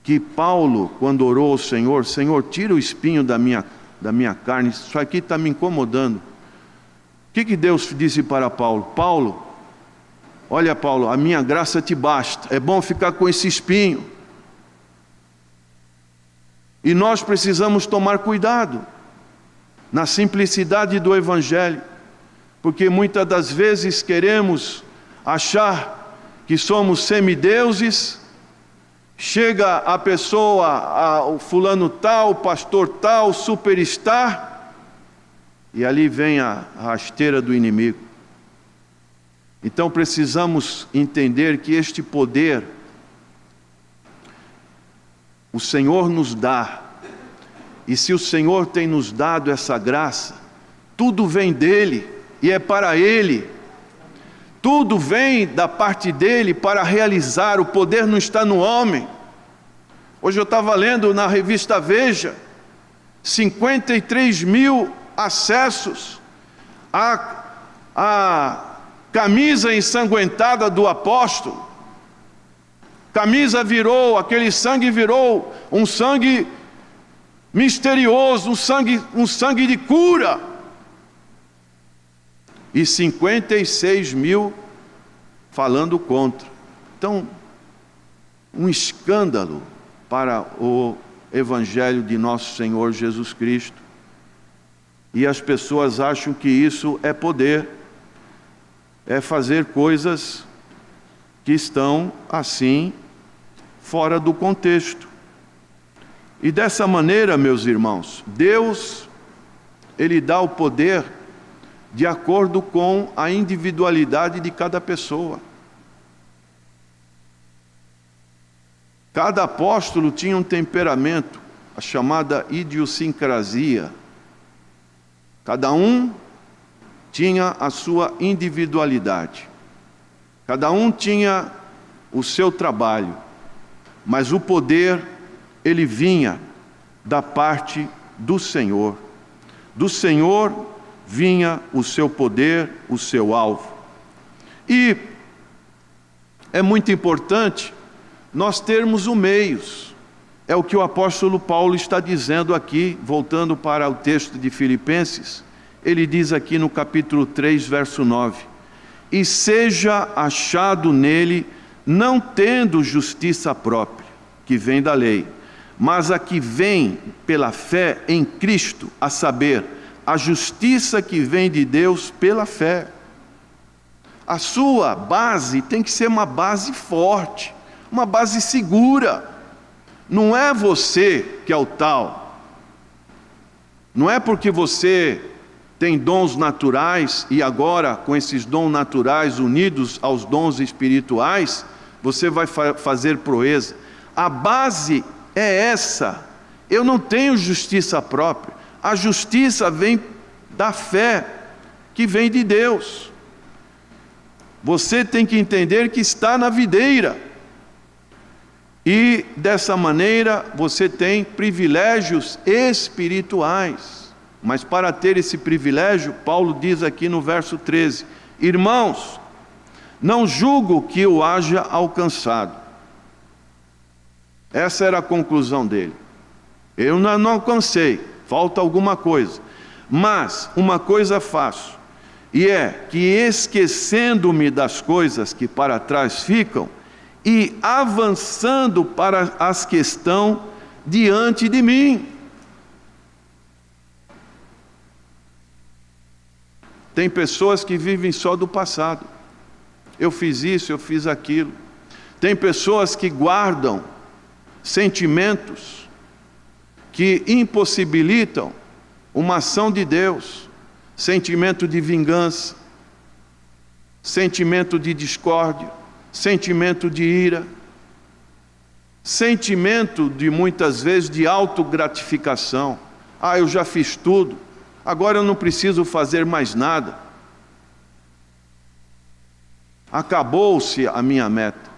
que Paulo, quando orou ao Senhor, Senhor, tira o espinho da minha carne, isso aqui está me incomodando. O que Deus disse para Paulo? Paulo, olha Paulo, a minha graça te basta, é bom ficar com esse espinho. E nós precisamos tomar cuidado na simplicidade do Evangelho, porque muitas das vezes queremos achar que somos semideuses. Chega a pessoa, o fulano tal, o pastor tal, superstar, e ali vem a rasteira do inimigo. Então precisamos entender que este poder o Senhor nos dá, e se o Senhor tem nos dado essa graça, tudo vem dele e é para ele. Tudo vem da parte dele para realizar, o poder não está no homem. Hoje eu estava lendo na revista Veja, 53.000 acessos à camisa ensanguentada do apóstolo. Camisa virou, aquele sangue virou um sangue misterioso, um sangue de cura. E 56.000 falando contra. Então, um escândalo para o Evangelho de nosso Senhor Jesus Cristo. E as pessoas acham que isso é poder, é fazer coisas que estão assim fora do contexto. E dessa maneira, meus irmãos, Deus, Ele dá o poder de acordo com a individualidade de cada pessoa. Cada apóstolo tinha um temperamento, a chamada idiosincrasia. Cada um tinha a sua individualidade. Cada um tinha o seu trabalho. Mas o poder, ele vinha da parte do Senhor. Do Senhor vinha o seu poder, o seu alvo. E é muito importante nós termos os meios. É o que o apóstolo Paulo está dizendo aqui, voltando para o texto de Filipenses. Ele diz aqui no capítulo 3, verso 9: e seja achado nele, não tendo justiça própria, que vem da lei, mas a que vem pela fé em Cristo, a saber, a justiça que vem de Deus pela fé. A sua base tem que ser uma base forte, uma base segura. Não é você que é o tal. Não é porque você tem dons naturais e agora, com esses dons naturais unidos aos dons espirituais, você vai fazer proeza. A base é essa. Eu não tenho justiça própria. A justiça vem da fé, que vem de Deus. Você tem que entender que está na videira. E dessa maneira você tem privilégios espirituais. Mas para ter esse privilégio, Paulo diz aqui no verso 13: irmãos, não julgo que eu haja alcançado. Essa era a conclusão dele. Eu não alcancei, falta alguma coisa. Mas uma coisa faço, e é que esquecendo-me das coisas que para trás ficam, e avançando para as que estão diante de mim. Tem pessoas que vivem só do passado. Eu fiz isso, eu fiz aquilo. Tem pessoas que guardam sentimentos que impossibilitam uma ação de Deus. Sentimento de vingança, sentimento de discórdia, sentimento de ira, sentimento de muitas vezes de autogratificação. Ah, eu já fiz tudo, agora eu não preciso fazer mais nada. Acabou-se a minha meta.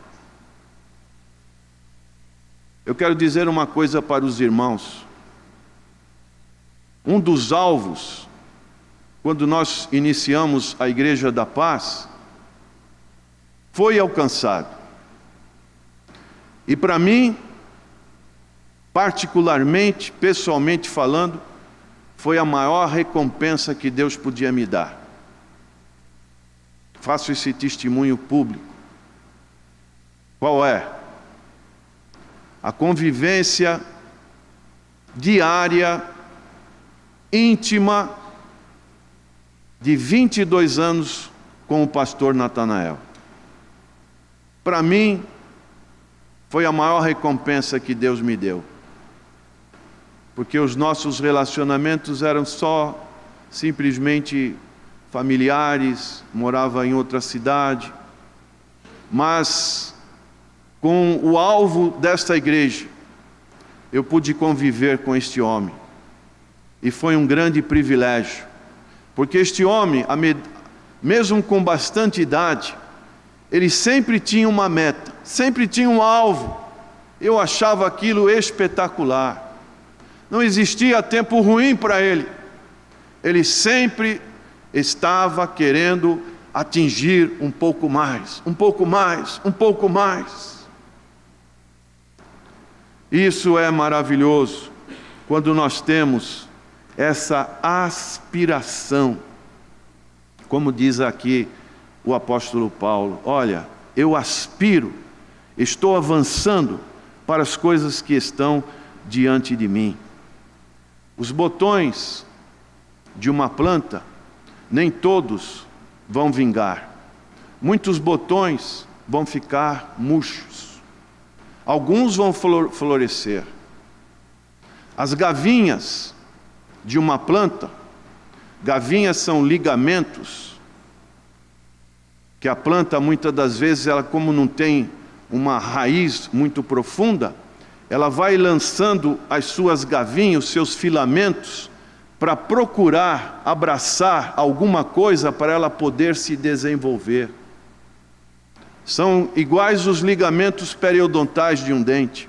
Eu quero dizer uma coisa para os irmãos. Um dos alvos, quando nós iniciamos a Igreja da Paz, foi alcançado. E para mim, particularmente, pessoalmente falando, foi a maior recompensa que Deus podia me dar. Faço esse testemunho público. Qual é? A convivência diária, íntima, de 22 anos com o pastor Natanael. Para mim, foi a maior recompensa que Deus me deu. Porque os nossos relacionamentos eram só, simplesmente familiares, morava em outra cidade. Mas, com o alvo desta igreja, eu pude conviver com este homem. E foi um grande privilégio. Porque este homem, mesmo com bastante idade, ele sempre tinha uma meta, sempre tinha um alvo. Eu achava aquilo espetacular. Não existia tempo ruim para ele. Ele sempre estava querendo atingir um pouco mais, um pouco mais, um pouco mais. Isso é maravilhoso, quando nós temos essa aspiração. Como diz aqui o apóstolo Paulo: olha, eu aspiro, estou avançando para as coisas que estão diante de mim. Os botões de uma planta, nem todos vão vingar. Muitos botões vão ficar murchos. Alguns vão florescer. As gavinhas de uma planta, gavinhas são ligamentos, que a planta muitas das vezes, ela como não tem uma raiz muito profunda, ela vai lançando as suas gavinhas, os seus filamentos, para procurar abraçar alguma coisa para ela poder se desenvolver. São iguais os ligamentos periodontais de um dente.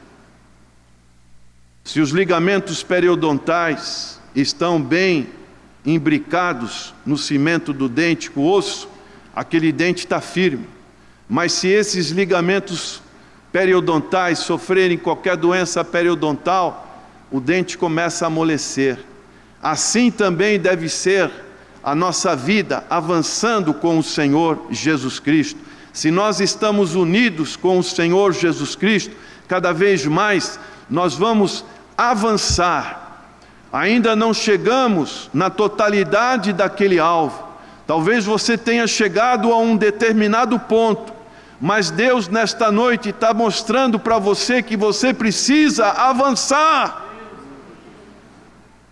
Se os ligamentos periodontais estão bem imbricados no cimento do dente, com o osso, aquele dente está firme. Mas se esses ligamentos periodontais sofrerem qualquer doença periodontal, o dente começa a amolecer. Assim também deve ser a nossa vida avançando com o Senhor Jesus Cristo. Se nós estamos unidos com o Senhor Jesus Cristo, cada vez mais nós vamos avançar. Ainda não chegamos na totalidade daquele alvo. Talvez você tenha chegado a um determinado ponto, mas Deus nesta noite está mostrando para você que você precisa avançar,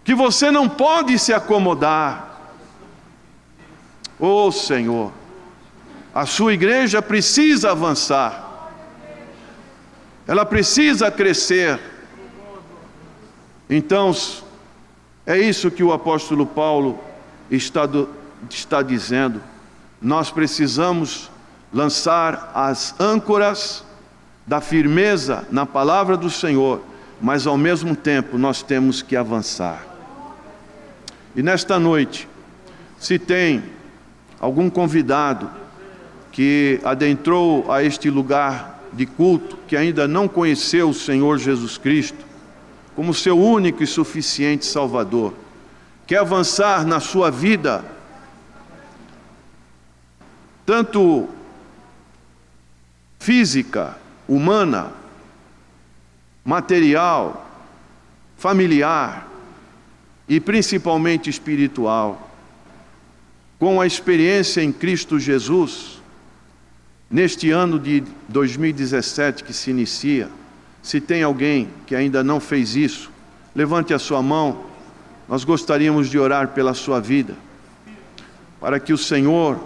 que você não pode se acomodar. Oh Senhor, a sua igreja precisa avançar, ela precisa crescer. Então, é isso que o apóstolo Paulo está dizendo. Nós precisamos lançar as âncoras da firmeza na palavra do Senhor, mas ao mesmo tempo nós temos que avançar. E nesta noite, se tem algum convidado que adentrou a este lugar de culto, que ainda não conheceu o Senhor Jesus Cristo como seu único e suficiente Salvador, quer avançar na sua vida, tanto física, humana, material, familiar e principalmente espiritual, com a experiência em Cristo Jesus, neste ano de 2017 que se inicia, se tem alguém que ainda não fez isso, levante a sua mão, nós gostaríamos de orar pela sua vida, para que o Senhor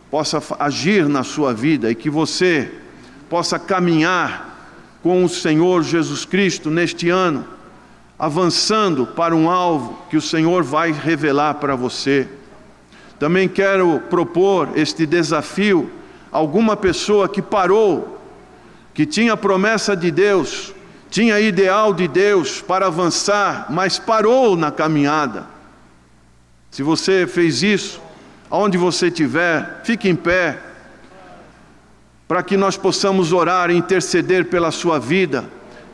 possa agir na sua vida e que você possa caminhar com o Senhor Jesus Cristo neste ano, avançando para um alvo que o Senhor vai revelar para você. Também quero propor este desafio a alguma pessoa que parou, que tinha promessa de Deus, tinha ideal de Deus para avançar, mas parou na caminhada. Se você fez isso, aonde você estiver, fique em pé, para que nós possamos orar e interceder pela sua vida,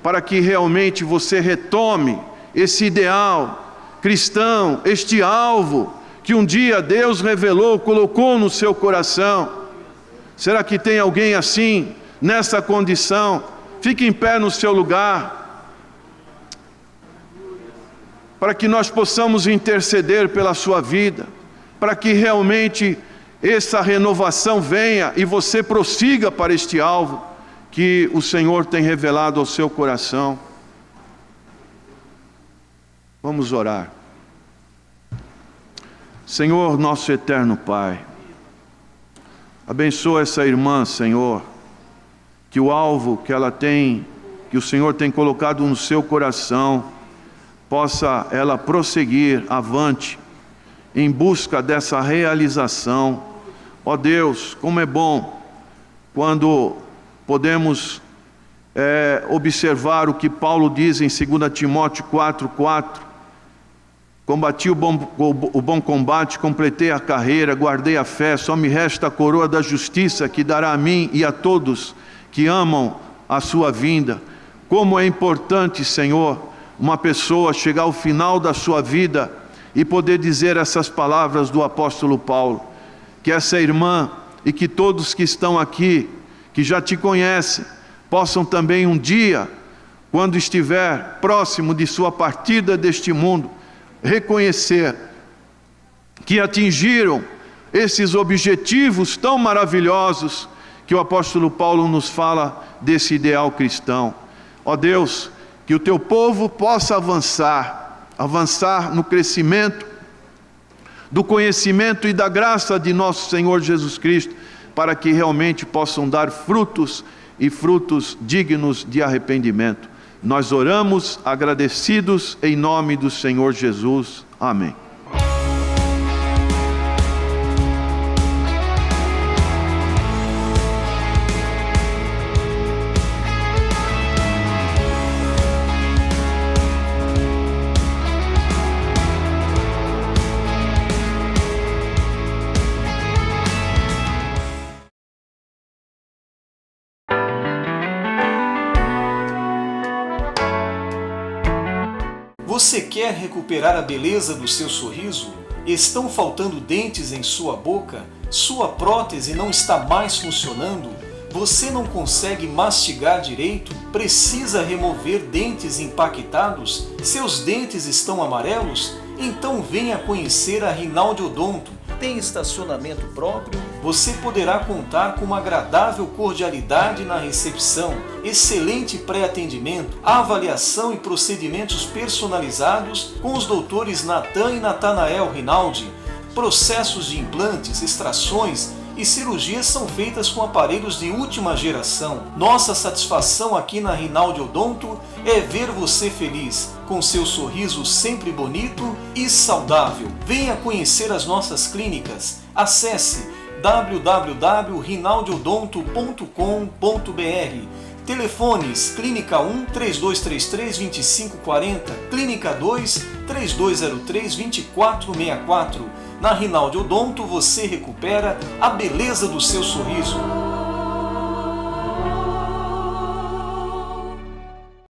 para que realmente você retome esse ideal cristão, este alvo que um dia Deus revelou, colocou no seu coração. Será que tem alguém assim, nessa condição? Fique em pé no seu lugar, para que nós possamos interceder pela sua vida, para que realmente essa renovação venha e você prossiga para este alvo que o Senhor tem revelado ao seu coração. Vamos orar. Senhor, nosso eterno Pai, abençoa essa irmã, Senhor, que o alvo que ela tem, que o Senhor tem colocado no seu coração, possa ela prosseguir avante, em busca dessa realização. Ó Deus, como é bom quando podemos observar o que Paulo diz em 2 Timóteo 4:4, combati o bom combate, completei a carreira, guardei a fé, só me resta a coroa da justiça, que dará a mim e a todos que amam a sua vinda. Como é importante, Senhor, uma pessoa chegar ao final da sua vida e poder dizer essas palavras do apóstolo Paulo, que essa irmã e que todos que estão aqui, que já te conhecem, possam também um dia, quando estiver próximo de sua partida deste mundo, reconhecer que atingiram esses objetivos tão maravilhosos que o apóstolo Paulo nos fala desse ideal cristão. Ó Deus, que o teu povo possa avançar no crescimento do conhecimento e da graça de nosso Senhor Jesus Cristo, para que realmente possam dar frutos e frutos dignos de arrependimento. Nós oramos agradecidos em nome do Senhor Jesus. Amém. Você quer recuperar a beleza do seu sorriso? Estão faltando dentes em sua boca? Sua prótese não está mais funcionando? Você não consegue mastigar direito? Precisa remover dentes impactados? Seus dentes estão amarelos? Então venha conhecer a Rinaldi Odonto. Tem estacionamento próprio? Você poderá contar com uma agradável cordialidade na recepção, excelente pré-atendimento, avaliação e procedimentos personalizados com os doutores Natan e Natanael Rinaldi. Processos de implantes, extrações e cirurgias são feitas com aparelhos de última geração. Nossa satisfação aqui na Rinaldi Odonto é ver você feliz, com seu sorriso sempre bonito e saudável. Venha conhecer as nossas clínicas. Acesse www.rinaldiodonto.com.br. Telefones: Clínica 1 3233 2540, Clínica 2 3203 2464. Na Rinaldi Odonto você recupera a beleza do seu sorriso.